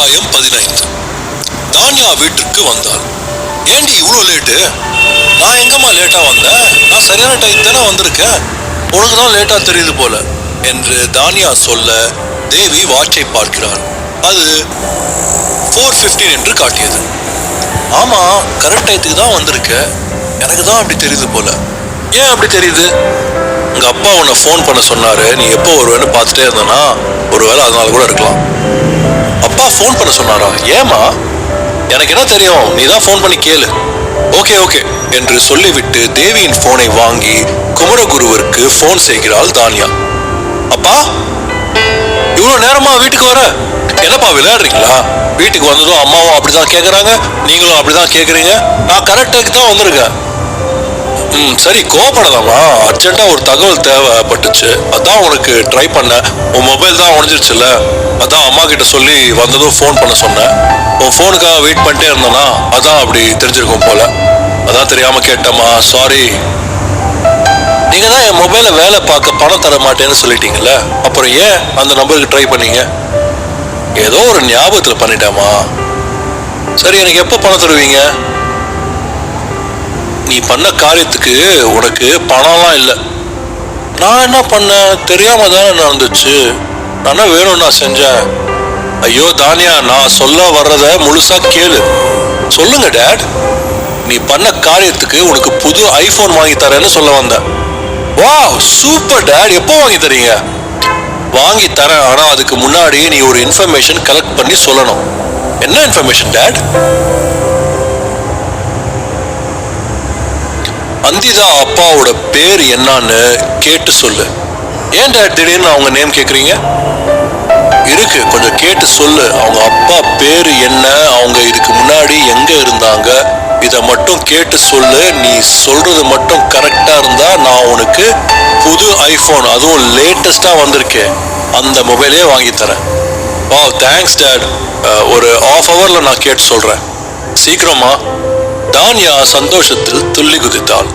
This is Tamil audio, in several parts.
அத்தியாயம் 15. தானியா வீட்டுக்கு வந்தாள். ஏண்டி இவ்வளோ லேட்டு? நான் எங்கம்மா லேட்டா வந்தேன்? நான் சரியான டைம் தானே வந்திருக்கேன். உனக்கு தான் லேட்டா தெரியுது போல என்று தானியா சொல்ல தேவி வாட்சை பார்க்கிறாள். அது 4:15 என்று காட்டியது. ஆமா, கரெக்ட் டயத்துக்கு தான் வந்திருக்க. எனக்கு தான் அப்படி தெரியுது போல. ஏன் அப்படி தெரியுது? உங்க அப்பா உன்னை ஃபோன் பண்ண சொன்னாரு. நீ எப்போ வருவேன்னு பார்த்துட்டே இருந்தனா ஒருவேளை அதனால கூட இருக்கலாம். அப்பா ஃபோன் பண்ண சொன்னாரா? ஏமா? எனக்கு என்ன தெரியும், நீ தான் ஃபோன் பண்ணி கேளு. ஓகே ஓகே என்று சொல்லிவிட்டு தேவியின் போனை வாங்கி குமரகுருவிற்கு ஃபோன் செய்கிறாள் தானியா. அப்பா, இவ்வளோ நேரமா வீட்டுக்கு வர? என்னப்பா விளையாடுறீங்களா? வீட்டுக்கு வந்ததும் அம்மாவும் அப்படிதான் கேட்குறாங்க, நீங்களும் அப்படிதான் கேட்குறீங்க. நான் கரெக்டாக தான் வந்திருக்கேன். சரி, கோவப்படலாமா? அர்ஜென்ட்டா ஒரு தகவல் தேவைப்பட்டுச்சு, அதான் உனக்கு ட்ரை பண்ணேன். உன் மொபைல் தான் உடஞ்சிருச்சுல்ல, அதான் அம்மா கிட்ட சொல்லி வந்ததும் ஃபோன் பண்ண சொன்னேன். உன் ஃபோனுக்காக வெயிட் பண்ணிட்டே இருந்தேனா, அதான் அப்படி தெரிஞ்சிருக்கும் போல. அதான் தெரியாம கேட்டம்மா, சாரி. நீங்க தான் என் மொபைல வேலை பார்க்க பணம் தர மாட்டேன்னு சொல்லிட்டீங்கல்ல, அப்புறம் ஏன் அந்த நம்பருக்கு ட்ரை பண்ணீங்க? ஏதோ ஒரு ஞாபகத்துல பண்ணிட்டேமா. சரி, எனக்கு எப்போ பணம் தருவீங்க? நீ பண்ண காரியத்துக்கு உனக்கு பணம்லாம் இல்லை. நான் என்ன பண்ணேன்? தெரியாம தானே நடந்துச்சு. நான் வேணும்னா செஞ்சேன். ஐயோ தானியா, நான் சொல்ல வர்றத முழுசா கேளு. சொல்லுங்க டேட். நீ பண்ண காரியத்துக்கு உனக்கு புது ஐபோன் வாங்கி தரேன்னு சொல்ல வந்தேன். Wow, super date. எப்போ வாங்கி தரீங்க? வாங்கி தரேன், ஆனா அதுக்கு முன்னாடி நீ ஒரு இன்ஃபர்மேஷன் கலெக்ட் பண்ணி சொல்லணும். என்ன இன்ஃபர்மேஷன் டேட்? அந்திதா அப்பாவோட பேர் என்னன்னு கேட்டு சொல்லு. ஏன் டேட் திடீர்னு அவங்க நேம் கேக்குறீங்க? இருக்கு, கொஞ்சம் கேட்டு சொல்லு. அவங்க அப்பா பேரு என்ன, அவங்க இதுக்கு முன்னாடி எங்க இருந்தாங்க, இத மட்டும் கேட்டு சொல்லு. நீ சொல்றது மட்டும் கரெக்டா இருந்தா நான் உனக்கு புது ஐபோன், அதுவும் லேட்டஸ்டா வந்திருக்கேன், அந்த மொபைலே வாங்கி தரேன். Wow, thanks date. ஒரு ½ ஹவர்ல நான் கேட்டு சொல்றேன். சீக்கிரமா. தானியா சந்தோஷத்தில் துள்ளி குதித்தாள்.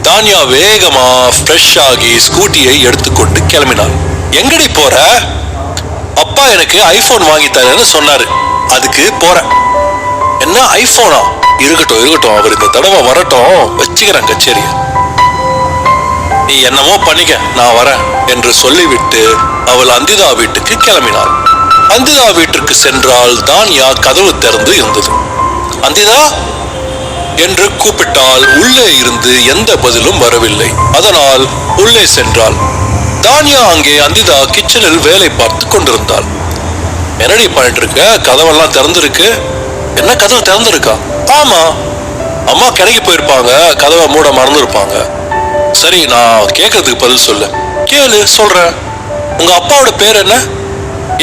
தானியா வேகமா ஃப்ரெஷ் ஆகி ஸ்கூட்டியை எடுத்துக்கொண்டு கிளம்பினாள். எங்கடி போற? அப்பா எனக்கு ஐபோன் வாங்கி தரேன்னு சொன்னாரு, அதுக்கு போறேன். என்ன ஐபோனா? இருக்கட்டும் இருக்கட்டும், அவர் இந்த தடவை வரட்டும், வச்சுக்கிறேன் கச்சேரிய. நீ என்னமோ பண்ணிக்க, நான் வரேன் என்று சொல்லிவிட்டு அவள் அந்திதா வீட்டுக்கு கிளம்பினாள். அந்திதா வீட்டிற்கு சென்றால் தானியா கதவு திறந்து இருந்தது. அந்திதா என்று கூப்பிட்டால் உள்ளே இருந்து எந்த பதிலும் வரவில்லை. அதனால் உள்ளே சென்றாள். தானியா அங்கே அந்திதா கிச்சனில் வேலை பார்த்து கொண்டிருந்தாள். என்னடி பண்ணிட்டு இருக்க? கதவெல்லாம் திறந்திருக்கு. என்ன கதவு திறந்திருக்கா? ஆமா, அம்மா கடைக்கு போயிருப்பாங்க, கதவை மூட மறந்துருப்பாங்க. சரி, நான் கேட்கறதுக்கு பதில் சொல்லு. கேளு, சொல்றேன். உங்க அப்பாவோட பேர் என்ன?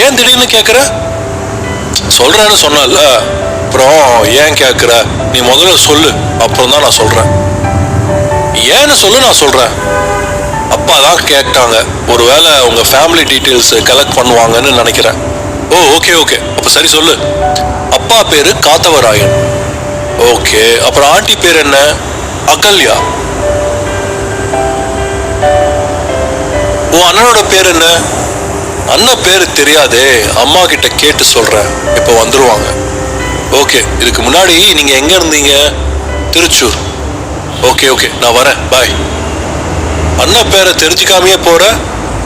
ஏன் திடீர்னு கேக்குற? சொல்றேன்னு சொன்னல, அப்புறம் ஏன் கேக்குற? நீ முதல்ல சொல்லு, அப்புறம் தான் நான் சொல்றேன். ஏன்னு சொல்லு, நான் சொல்றேன். அப்பா தான் கேட்டாங்க, ஒருவேளை உங்க ஃபேமிலி டீட்டெயில்ஸ் கலெக்ட் பண்ணுவாங்கன்னு நினைக்கிறேன். ஓ, ஓகே ஓகே, அப்ப சரி சொல்லு. அப்பா பேரு காத்தவராயன். ஓகே, அப்புறம் ஆண்டி பேர் என்ன? அகல்யா. உன் அண்ணனோட பேர் என்ன? அண்ணன் பேரு தெரியாதே, அம்மா கிட்ட கேட்டு சொல்றேன், இப்ப வந்துருவாங்க. ஓகே, இதுக்கு முன்னாடி நீங்க எங்க இருந்தீங்க? திருச்சூர். ஓகே ஓகே, நான் வரேன், பாய். அண்ணன் பேரை தெரிஞ்சுக்காமையே போற?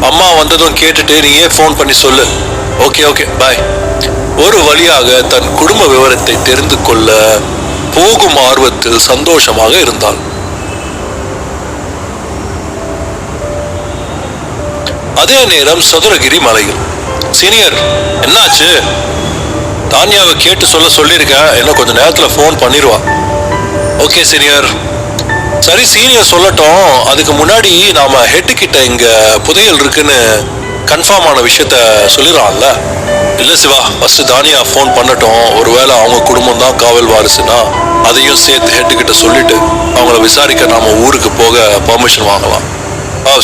அம்மா வந்ததும் கேட்டுட்டு நீயே ஃபோன் பண்ணி சொல்லு. ஓகே ஓகே, பாய். ஒரு வழியாக தன் குடும்ப விவரத்தை தெரிந்து கொள்ள போகும் ஆர்வத்தில் சந்தோஷமாக இருந்தாள். அதே நேரம் சதுரகிரி மலையில். சீனியர், என்னாச்சு? தானியாவை கேட்டு சொல்லியிருக்கேன், இன்னும் கொஞ்சம் நேரத்தில் ஃபோன் பண்ணிடுவா. Okay senior. சரி, சீனியர் சொல்லட்டும். அதுக்கு முன்னாடி நாம ஹெட் கிட்ட இங்க புதையல் இருக்குன்னு கன்ஃபார்ம் ஆன விஷயத்த சொல்லிடலாம்ல? இல்ல சிவா, ஃபர்ஸ்ட் தானியா ஃபோன் பண்ணட்டும். ஒருவேளை அவங்க குடும்பம் தான் காவல் வாரிசுனா அதையும் சேர்த்து ஹெட் கிட்ட சொல்லிட்டு அவங்கள விசாரிக்க நாம ஊருக்கு போக பர்மிஷன் வாங்கலாம்.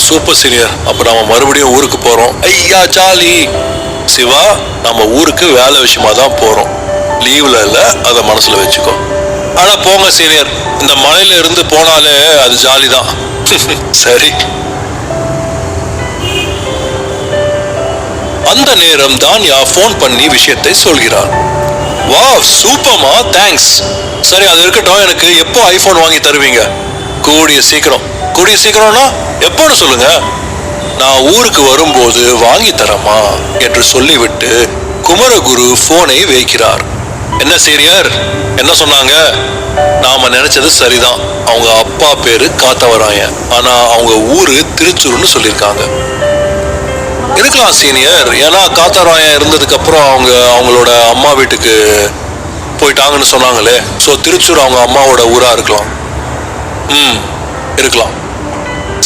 Super senior. அப்ப நாம மறுபடியும் ஊருக்கு போறோம். ஐயா ஜாலி. சிவா, நம்ம ஊருக்கு வேலை விஷயமா தான் போறோம், லீவ்ல இல்ல, அதை மனசுல வச்சுக்கோ. ஆனா போங்க சீனியர், இந்த மலையில இருந்து போனாலே அது ஜாலி தான். சரி. அந்த நேரம் தானியா போன் பண்ணி விஷயத்தை சொல்கிறாள். வாவ் சூப்பர்மா, தேங்க்ஸ். சரி அது இருக்கட்டும், எனக்கு எப்போ ஐபோன் வாங்கி தருவீங்க? கூடிய சீக்கிரம். கூடிய சீக்கிரம்னா எப்போன்னு சொல்லுங்க, நான் ஊருக்கு வரும்போது வாங்கி தரமா என்று சொல்லிவிட்டு குமரகுரு போனை வைக்கிறார். என்ன சீனியர், என்ன சொன்னாங்க? நாம நினைச்சது சரிதான். அவங்க அப்பா பேரு காத்தவராயன், ஆனா அவங்க ஊரு திருச்சூர்னு சொல்லியிருக்காங்க. இருக்கலாம் சீனியர், ஏன்னா காத்தவராயன் இருந்ததுக்கு அப்புறம் அவங்களோட அம்மா வீட்டுக்கு போயிட்டாங்கன்னு சொன்னாங்களே. சோ திருச்சூர் அவங்க அம்மாவோட ஊரா இருக்கலாம். இருக்கலாம்.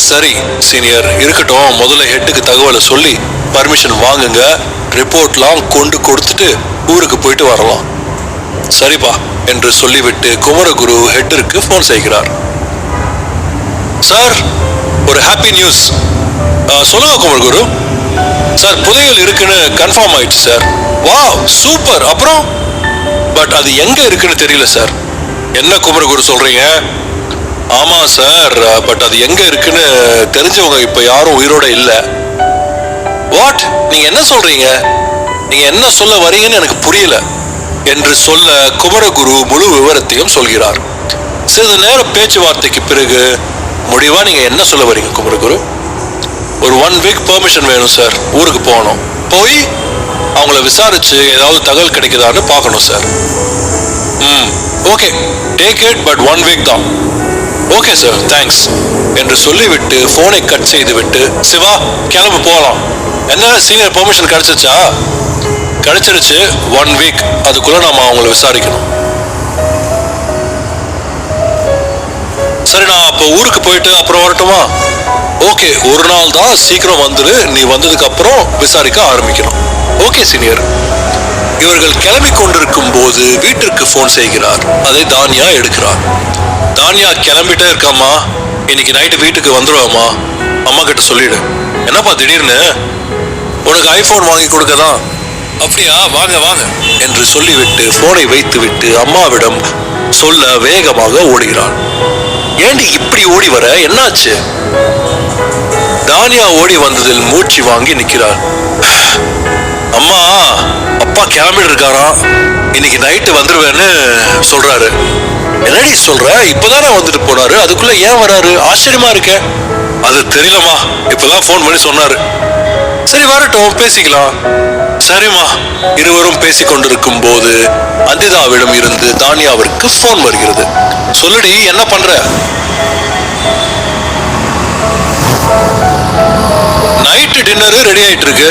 சரி சீனியர், இருக்கட்டும். முதல்ல ஹெட்டுக்கு தகவலை சொல்லி பர்மிஷன் வாங்குங்க, ரிப்போர்ட்லாம் கொண்டு கொடுத்துட்டு ஊருக்கு போயிட்டு வரலாம். சரிப்பா என்று சொல்லிவிட்டு குமரகுரு ஹெட்டிற்கு போன் செய்கிறார். சார், ஒரு ஹாப்பி நியூஸ். சொல்லுங்க குமரகுரு. சார், புதையல் இருக்குன்னு கன்ஃபார்ம் ஆயிடுச்சு சார். Wow super. அப்புறம்? பட் அது எங்க இருக்குன்னு தெரியல சார். என்ன குமரகுரு சொல்றீங்க? ஆமா சார், பட் அது எங்க இருக்குன்னு தெரிஞ்சவங்க இப்ப யாரும் உயிரோட இல்ல. வாட்? நீங்க என்ன சொல்றீங்க? நீங்க என்ன சொல்ல வரீங்கன்னு எனக்கு புரியல என்று சொல்ல குமரகுரு முழு விவரத்தையும் சொல்கிறார். சிறிது நேர பேச்சுவார்த்தைக்கு பிறகு முடிவா நீங்க என்ன சொல்ல வரீங்க குமரகுரு? ஒரு 1 வீக் பெர்மிஷன் வேணும் சார், ஊருக்கு போகணும். போய் அவங்கள விசாரிச்சு ஏதாவது தகவல் கிடைக்குதான்னு பார்க்கணும் sir. Okay, take it, but 1 week தான். ஓகே சார், தேங்க்ஸ் என்று சொல்லிவிட்டு போனை கட் செய்துவிட்டு, சிவா கிளம்பு போகலாம். என்ன சீனியர், பெர்மிஷன் கிடைச்சிச்சா? கிடைச்சிருச்சு. 1 வீக், அதுக்குள்ள நாம அவங்கள விசாரிக்கணும். சரி, நான் அப்போ ஊருக்கு போயிட்டு அப்புறம் வரட்டுமா? ஓகே, ஒரு நாள் தான், சீக்கிரம் வந்துரு. நீ வந்ததுக்கு அப்புறம் விசாரிக்க ஆரம்பிக்கணும். Okay senior. இவர்கள் கிளம்பி கொண்டிருக்கும் போது வீட்டிற்கு போன் செய்கிறார். அதை தானியா எடுக்கிறார். தானியா, கிளம்பிட்டே இருக்காமா, இன்னைக்கு நைட்டு வீட்டுக்கு வந்துருவாமா, அம்மா கிட்ட சொல்லிடு. என்னப்பா திடீர்னு? உனக்கு ஐபோன் வாங்கி கொடுக்கதான். அப்படியா, வாங்க வாங்க என்று சொல்லிவிட்டு போனை வைத்து விட்டு அம்மாவிடம் சொல்ல வேகமாக ஓடுகிறான். ஏண்டி இப்படி ஓடி வர, என்னாச்சு? தானியா ஓடி வந்ததில் மூச்சு வாங்கி நிற்கிறார். அம்மா, அப்பா கிளம்பிட்டு இருக்காராம், இன்னைக்கு நைட்டு வந்துருவேன்னு சொல்றாரு. என்னடி சொல்ற? இப்பதானே வந்துட்டு போனாரு, அதுக்குள்ள ஏன் வராரு? ஆச்சரியமா இருக்க. அது தெரியலமா, இப்பதான் போன் பண்ணி சொன்னாரு. சரி வரட்டும், பேசிக்கலாம். சரிம்மா. இருவரும் பேசிக் கொண்டிருக்கும் போது அந்திதாவிடம் இருந்து தானியாவிற்கு போன் வருகிறது. சொல்லுடி, என்ன பண்ற? நைட்டு டின்னரு ரெடி ஆயிட்டு இருக்கு.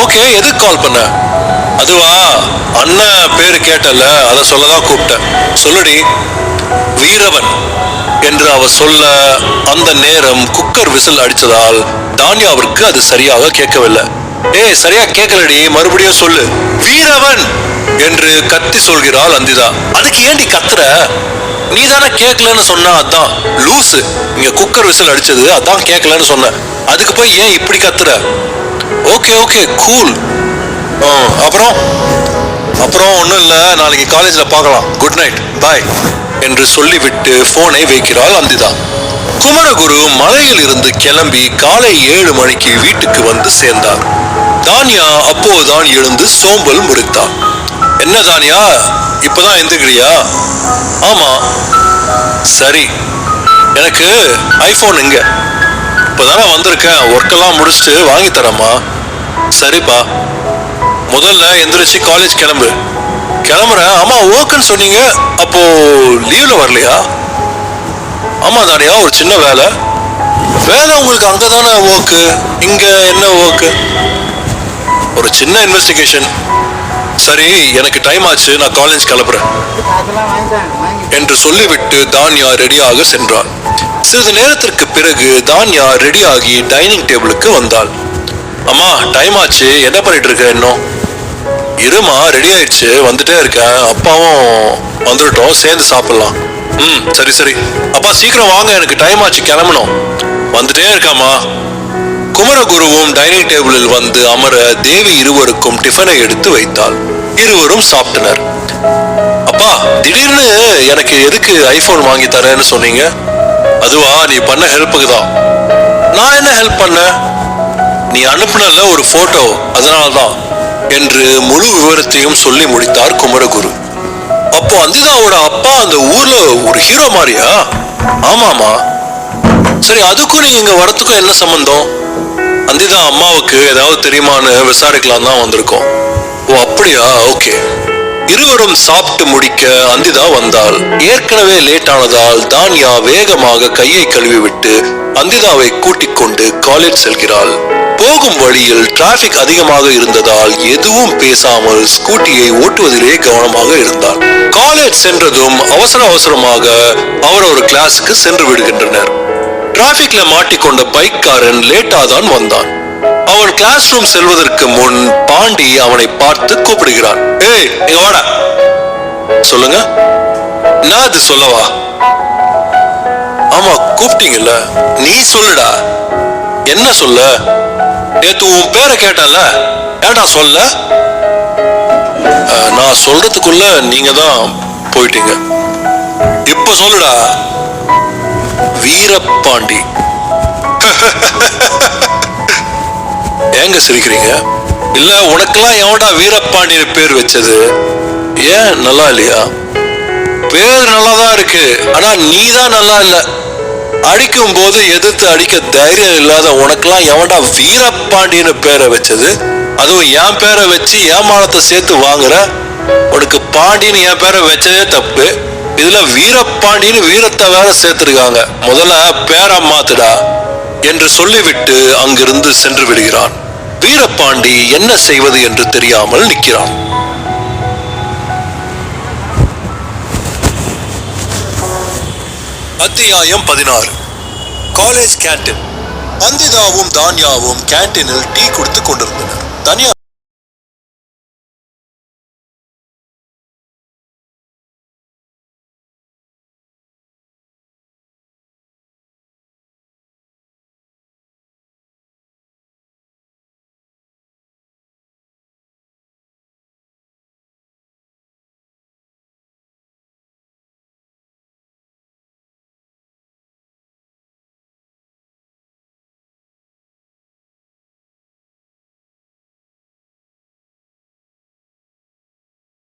ஓகே, எதுக்கு கால் பண்ண? அதுவா, அண்ணன் பேரு கேட்டல, அத சொல்லதான் கூப்பிட்டேன். சொல்லுடி. வீரவன் என்று அவ சொல்ல அந்த நேரம் குக்கர் விசில் அடிச்சதால் தானியாவிற்கு அது சரியாக கேட்கவில்லை. ஏய், சரியா கேட்கலடி, மறுபடியும் சொல்லு. வீரவன் என்று கத்தி சொல்கிறாள் அந்திதா. அதுக்கு ஏண்டி கத்துற? நீ தானே கேட்கலன்னு சொன்ன. அதான் லூசு, இங்க குக்கர் விசில் அடிச்சது, அதான் கேட்கலன்னு சொன்ன. அதுக்கு போய் ஏன் இப்படி கத்துற? Okay okay, cool. அப்புறம் ஒன்றும் இல்லை, நாளைக்கு காலேஜில் பார்க்கலாம். குட் நைட், பாய் என்று சொல்லிவிட்டு போனை வைக்கிறாள் அந்திதா. குமரகுரு மலையில் இருந்து கிளம்பி காலை 7 மணிக்கு வீட்டுக்கு வந்து சேர்ந்தார். தானியா அப்போதுதான் எழுந்து சோம்பல் முறித்தார். என்ன தானியா, இப்பதான் எந்திரிக்கிறியா? ஆமா. சரி, எனக்கு ஐபோன் எங்க? இப்பதானே வந்திருக்கேன், ஒர்க்கெல்லாம் முடிச்சுட்டு வாங்கி தரமா? சரிப்பா. முதல்ல எந்திரிச்சு காலேஜ் கிளம்பு. கிளம்புறேன். ஆமா, ஒர்க்குன்னு சொன்னீங்க, அப்போ லீவ்ல வரலையா? ஆமா தானியா, ஒரு சின்ன வேலை. உங்களுக்கு அங்கதானே ஒர்க்கு, இங்க என்ன ஒர்க்கு? ஒரு சின்ன இன்வெஸ்டிகேஷன். சரி, எனக்கு டைம் ஆச்சு, நான் காலேஜ் கிளம்புறேன் என்று சொல்லிவிட்டு தானியா ரெடியாக சென்றாள். சிறிது நேரத்திற்கு பிறகு தானியா ரெடியாகி டைனிங் டேபிளுக்கு வந்தாள். அம்மா, டைம் ஆச்சு, என்ன பண்ணிட்டு இருக்க? இன்னும் இருமா, ரெடி ஆயிடுச்சு, வந்துட்டே இருக்கேன். அப்பாவும் வந்துட்டோம், சேர்ந்து சாப்பிடலாம். சரி சரி. அப்பா சீக்கிரம் வாங்க, எனக்கு டைம் ஆச்சு, கிளம்பணும். வந்துட்டே இருக்காமா. குமரகுருவும் டைனிங் டேபிளில் வந்து அமர தேவி இருவருக்கும் டிஃபனை எடுத்து வைத்தாள். இருவரும் சாப்பிட்டனர். அப்பா, திடீர்னு எனக்கு எதுக்கு ஐபோன் வாங்கி தரேன்னு சொன்னீங்க? அதுவா, நீ பண்ண ஹெல்ப்புக்கு தான். நான் என்ன ஹெல்ப் பண்ண? நீ அனுப்புனல ஒரு போட்டோ, அதனால்தான். என்று முழு விவரத்தையும் சொல்லி முடித்தார் குமரகுரு. அப்போ அந்திதாவோட அப்பா அந்த ஊர்ல ஒரு ஹீரோ மாதிரியா? ஆமாமா. சரி, அதுக்கும் நீங்க இங்க வரத்துக்கும் என்ன சம்பந்தம்? அந்திதா அம்மாவுக்கு ஏதாவது தெரியுமான்னு விசாரிக்கலாம் தான் வந்திருக்கோம். ஓ அப்படியா, ஓகே. இருவரும் சாப்பிட்டு முடிக்க அந்திதா வந்தாள். ஏற்கனவே லேட் ஆனதால் தான்யா வேகமாக கையை கழுவி விட்டு அந்திதாவை கூட்டிக் கொண்டு காலேஜ் செல்கிறாள். போகும் வழியில் டிராபிக் அதிகமாக இருந்ததால் எதுவும் பேசாமல் ஸ்கூட்டியை ஓட்டுவதிலே கவனமாக இருந்தாள். காலேஜ் சென்றதும் அவசர அவசரமாக அவர் ஒரு கிளாஸுக்கு சென்று விடுகின்றனர். டிராபிக்ல மாட்டிக்கொண்ட பைக்காரன் லேட்டா தான் வந்தான். அவன் கிளாஸ் ரூம் செல்வதற்கு முன் பாண்டி அவனை பார்த்து கூப்பிடுகிறான். ஏய், இங்க வாடா. சொல்லுங்க. நான் அது சொல்லவா? ஆமா, கூப்பிட்டீங்கல்ல, நீ சொல்லுடா. என்ன சொல்ல? நேத்து உன் பேரை கேட்டல, ஏடா சொல்ல? நான் சொல்றதுக்குள்ள நீங்க தான் போயிட்டீங்க. இப்ப சொல்லுடா. வீரபாண்டி. ஏங்க சிரிக்கிறீங்க? இல்ல, உனக்கெல்லாம் எவன்டா வீரபாண்டின்னு பேர் வச்சது? ஏன், நல்லா இல்லையா? பேர் நல்லாதான் இருக்கு, ஆனா நீ தான் நல்லா இல்ல. அடிக்கும் போது எதிர்த்து அடிக்க தைரியம் இல்லாத உனக்கெல்லாம் எவன்டா வீரபாண்டின்னு பேரை வச்சது? அதுவும் என் பேரை வச்சு ஏமானத்தை சேர்த்து வாங்குற. உனக்கு பாண்டின்னு என் பேரை வச்சதே தப்பு. இதுல வீரபாண்டின்னு வீரத்தை வேற சேர்த்திருக்காங்க. முதல்ல பேரை மாத்துடா என்று சொல்லிவிட்டு அங்கிருந்து சென்று விடுகிறான். வீரபாண்டி என்ன செய்வது என்று தெரியாமல் நிற்கிறான். அத்தியாயம் 16. College canteen. அந்திதாவும் தான்யாவும் கேண்டீனில் டீ குடித்துக் கொண்டிருந்தனர். தனியா